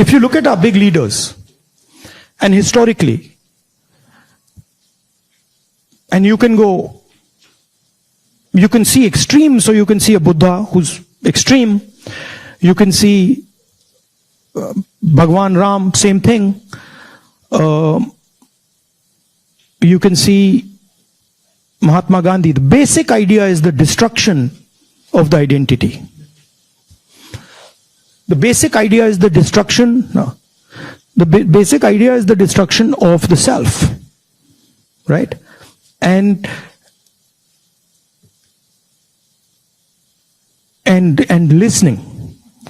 if you look at our big leaders, and historically, and you can see extremes, so you can see a Buddha who's extreme, you can see Bhagwan Ram, same thing, you can see Mahatma Gandhi. The basic idea is the destruction of the identity. The basic idea is the destruction, basic idea is the destruction of the self, right? And listening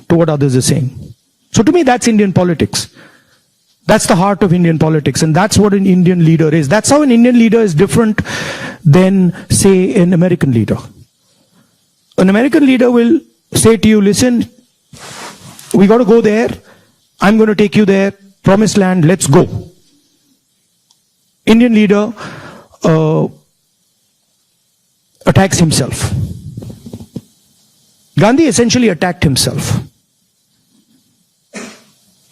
to what others are saying. So to me, that's Indian politics. That's the heart of Indian politics, and that's what an Indian leader is. That's how an Indian leader is different than, say, an American leader. An American leader will say to you, listen, we got to go there, I'm going to take you there, promised land, let's go. Indian leader attacks himself. Gandhi essentially attacked himself.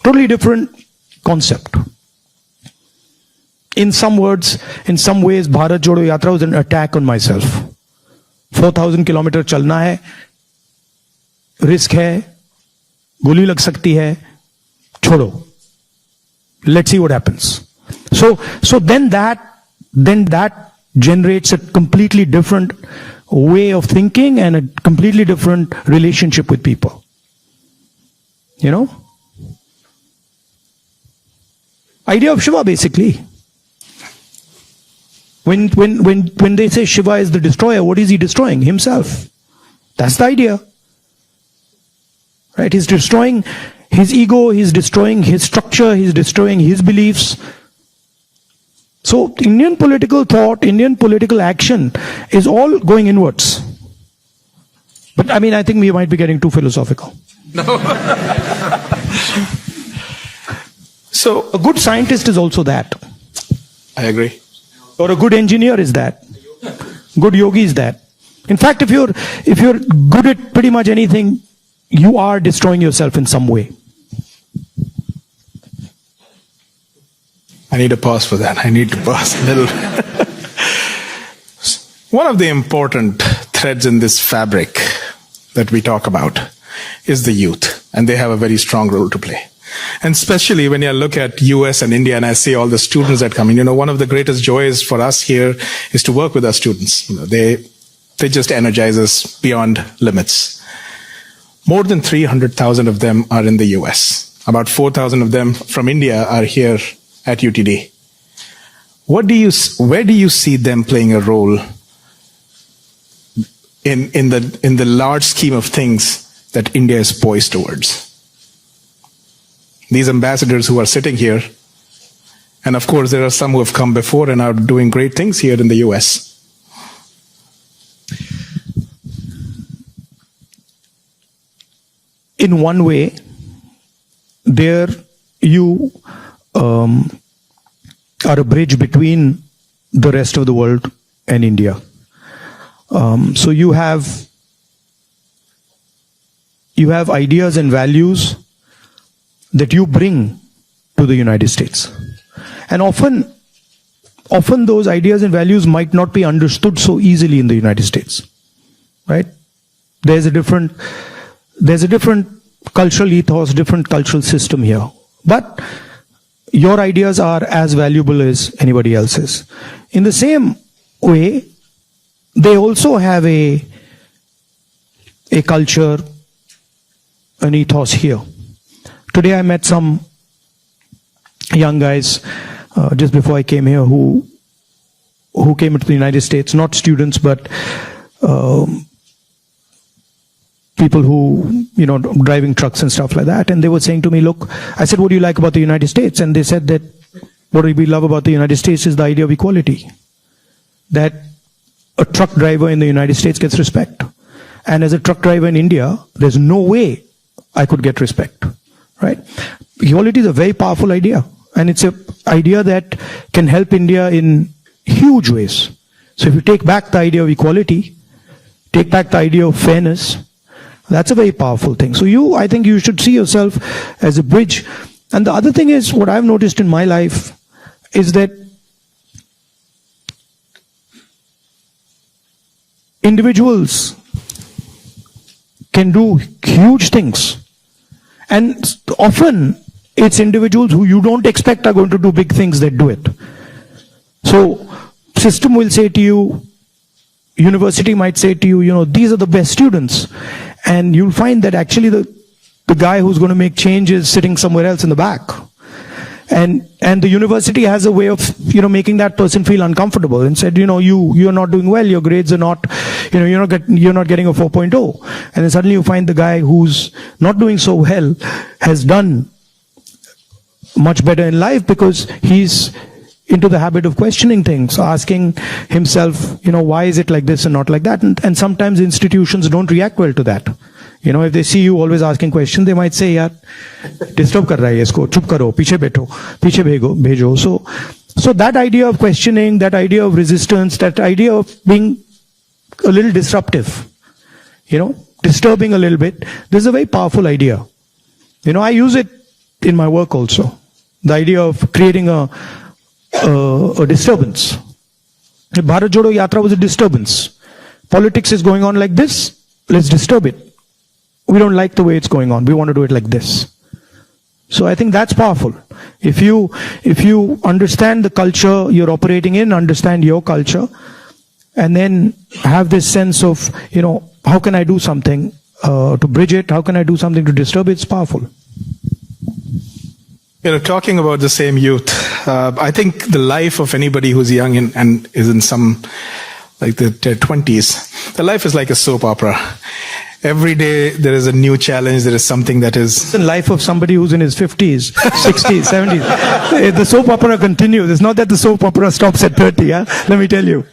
Totally different concept. In some ways, Bharat Jodo Yatra was an attack on myself. 4,000 kilometers chalna hai, risk hai, goli lag sakti hai, chodo. Let's see what happens. So then that generates a completely different way of thinking and a completely different relationship with people. You know? Idea of Shiva, basically. When they say Shiva is the destroyer, what is he destroying? Himself. That's the idea. Right? He's destroying his ego, he's destroying his structure, he's destroying his beliefs. So Indian political thought, Indian political action is all going inwards. But I mean, I think we might be getting too philosophical. No. So a good scientist is also that. I agree. Or a good engineer is that. Good yogi is that. In fact, if you're good at pretty much anything, you are destroying yourself in some way. I need a pause for that. I need to pause a little. One of the important threads in this fabric that we talk about is the youth, and they have a very strong role to play. And especially when you look at US and India, and I see all the students that come in, one of the greatest joys for us here is to work with our students. They just energize us beyond limits. More than 300,000 of them are in the US. About 4,000 of them from India are here at UTD. Where do you see them playing a role in the large scheme of things that India is poised towards? These ambassadors who are sitting here, and of course there are some who have come before and are doing great things here in the US. In one way, there you are a bridge between the rest of the world and India. So you have ideas and values that you bring to the United States. And often those ideas and values might not be understood so easily in the United States. Right? There's a different cultural ethos, different cultural system here. But your ideas are as valuable as anybody else's. In the same way, they also have a culture, an ethos here. Today I met some young guys just before I came here who came into the United States, not students, but people who, driving trucks and stuff like that. And they were saying to me, look, I said, what do you like about the United States? And they said that what we love about the United States is the idea of equality. That a truck driver in the United States gets respect. And as a truck driver in India, there's no way I could get respect. Right? Equality is a very powerful idea. And it's an idea that can help India in huge ways. So if you take back the idea of equality, take back the idea of fairness, that's a very powerful thing. So I think you should see yourself as a bridge And the other thing is, what I've noticed in my life is that individuals can do huge things. And often it's individuals who you don't expect are going to do big things that do it. So system will say to you, university might say to you, these are the best students. And you'll find that actually the guy who's going to make change is sitting somewhere else in the back. And the university has a way of, making that person feel uncomfortable and said, you're not doing well, your grades are not, you're not getting a 4.0. And then suddenly you find the guy who's not doing so well has done much better in life because he's into the habit of questioning things, asking himself, why is it like this and not like that? And sometimes institutions don't react well to that. If they see you always asking questions, they might say, yaar, disturb kar raha hai isko, chup karo, piche beto, piche bhejo. So that idea of questioning, that idea of resistance, that idea of being a little disruptive, disturbing a little bit, this is a very powerful idea. I use it in my work also. The idea of creating a disturbance. Bharat Jodo Yatra was a disturbance. Politics is going on like this, let's disturb it. We don't like the way it's going on. We want to do it like this. So I think that's powerful. If you understand the culture you're operating in, understand your culture, and then have this sense of, how can I do something to bridge it? How can I do something to disturb it? It's powerful. Talking about the same youth, I think the life of anybody who's young and is in some, like their 20s, the life is like a soap opera. Every day there is a new challenge, there is something that is... The life of somebody who's in his 50s, 60s, 70s. The soap opera continues. It's not that the soap opera stops at 30, yeah? Let me tell you.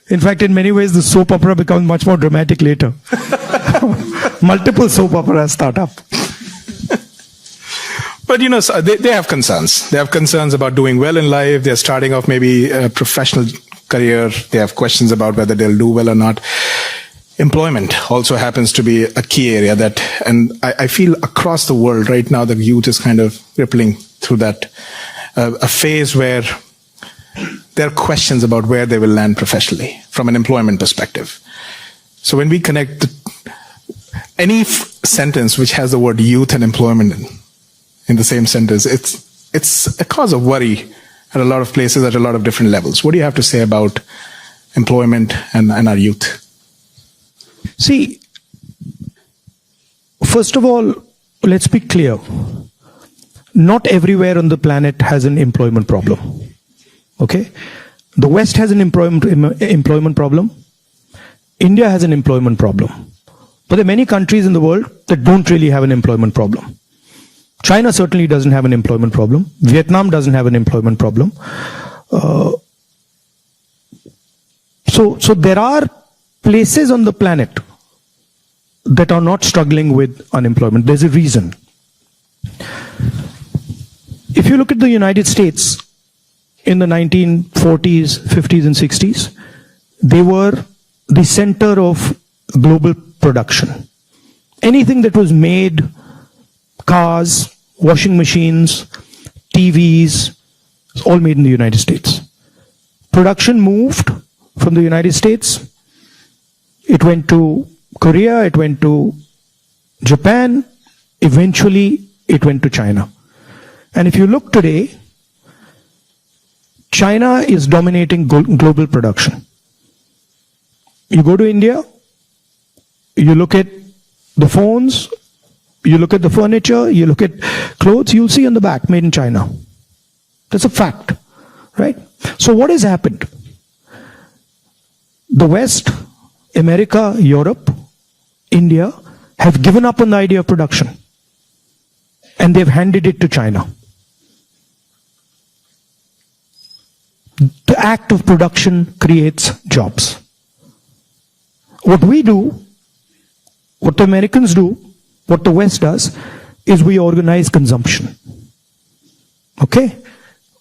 In fact, in many ways, the soap opera becomes much more dramatic later. Multiple soap operas start up. But they have concerns. They have concerns about doing well in life. They're starting off maybe a professional career. They have questions about whether they'll do well or not. Employment also happens to be a key area and I feel across the world right now, the youth is kind of rippling through that, a phase where there are questions about where they will land professionally from an employment perspective. So when we connect any sentence which has the word youth and employment in the same sentence, it's a cause of worry at a lot of places at a lot of different levels. What do you have to say about employment and our youth? See, first of all, let's be clear. Not everywhere on the planet has an employment problem. Okay? The West has an employment problem. India has an employment problem. But there are many countries in the world that don't really have an employment problem. China certainly doesn't have an employment problem. Vietnam doesn't have an employment problem. So there are places on the planet that are not struggling with unemployment. There's a reason. If you look at the United States in the 1940s, 50s and 60s, they were the center of global production. Anything that was made, cars, washing machines, TVs, it's all made in the United States. Production moved from the United States. It went to Korea, it went to Japan, eventually it went to China. And if you look today, China is dominating global production. You go to India, you look at the phones, you look at the furniture, you look at clothes, you'll see on the back, made in China. That's a fact, right? So what has happened? The West, America, Europe, India have given up on the idea of production and they've handed it to China. The act of production creates jobs. What we do, what the Americans do, what the West does, is we organize consumption. Okay?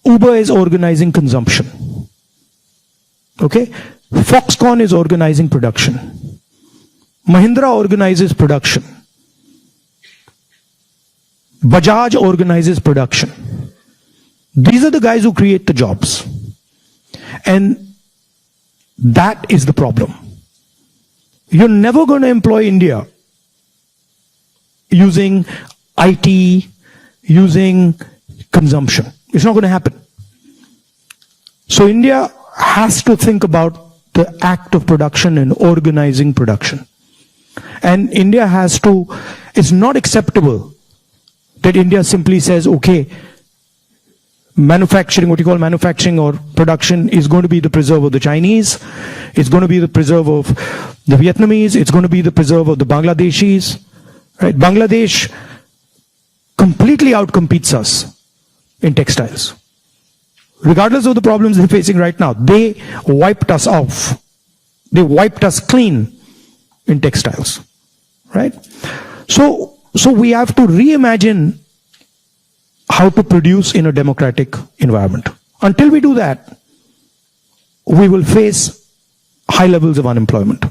Uber is organizing consumption. Okay? Foxconn is organizing production. Mahindra organizes production. Bajaj organizes production. These are the guys who create the jobs. And that is the problem. You're never going to employ India using IT, using consumption. It's not going to happen. So India has to think about the act of production and organizing production. And India has to, it's not acceptable that India simply says, okay, manufacturing, what you call manufacturing or production is going to be the preserve of the Chinese, it's going to be the preserve of the Vietnamese, it's going to be the preserve of the Bangladeshis. Right? Bangladesh completely outcompetes us in textiles. Regardless of the problems they're facing right now, they wiped us off. They wiped us clean in textiles. Right? So we have to reimagine how to produce in a democratic environment. Until we do that, we will face high levels of unemployment.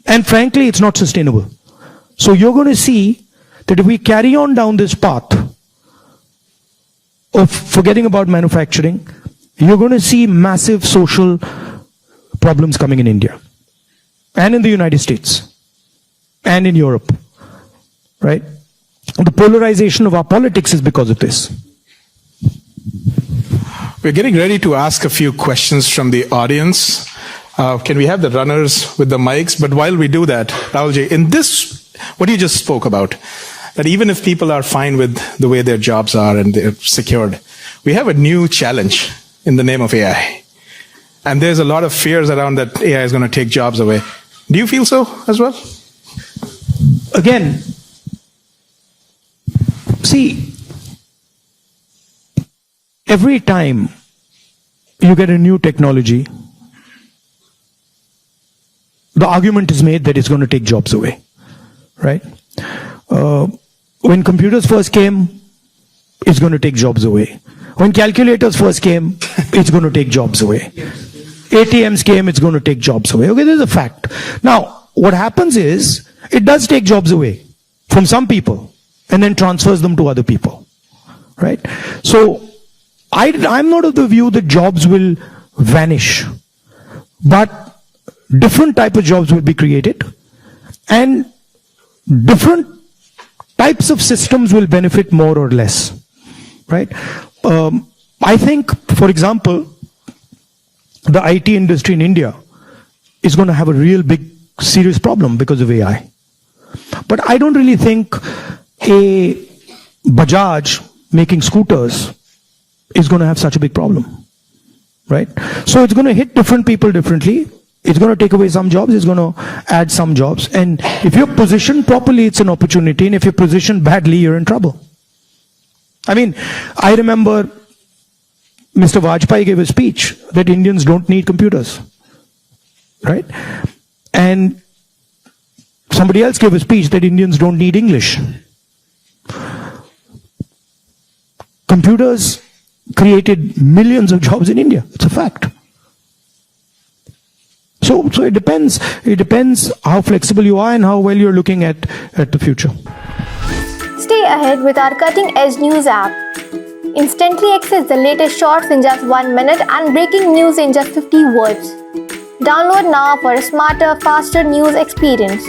And frankly, it's not sustainable. So you're going to see that if we carry on down this path of forgetting about manufacturing, you're going to see massive social problems coming in India and in the United States and in Europe, right? The polarization of our politics is because of this. We're getting ready to ask a few questions from the audience. Can we have the runners with the mics? But while we do that, Rahulji, in this, what you just spoke about, that even if people are fine with the way their jobs are and they're secured, we have a new challenge in the name of AI. And there's a lot of fears around that AI is going to take jobs away. Do you feel so as well? Again, see, every time you get a new technology, the argument is made that it's going to take jobs away, right? When computers first came, it's going to take jobs away. When calculators first came, it's going to take jobs away. ATMs came, it's going to take jobs away. Okay, this is a fact. Now, what happens is, it does take jobs away from some people and then transfers them to other people, right? So, I'm not of the view that jobs will vanish, but different type of jobs will be created and different types of systems will benefit more or less, right? I think, for example, the IT industry in India is going to have a real big, serious problem because of AI. But I don't really think a Bajaj making scooters is going to have such a big problem, right? So it's going to hit different people differently. It's going to take away some jobs, it's going to add some jobs. And if you're positioned properly, it's an opportunity. And if you're positioned badly, you're in trouble. I mean, I remember Mr. Vajpayee gave a speech that Indians don't need computers, right? And somebody else gave a speech that Indians don't need English. Computers created millions of jobs in India. It's a fact. So it depends. It depends how flexible you are and how well you're looking at the future. Stay ahead with our cutting-edge news app. Instantly access the latest shorts in just 1 minute and breaking news in just 50 words. Download now for a smarter, faster news experience.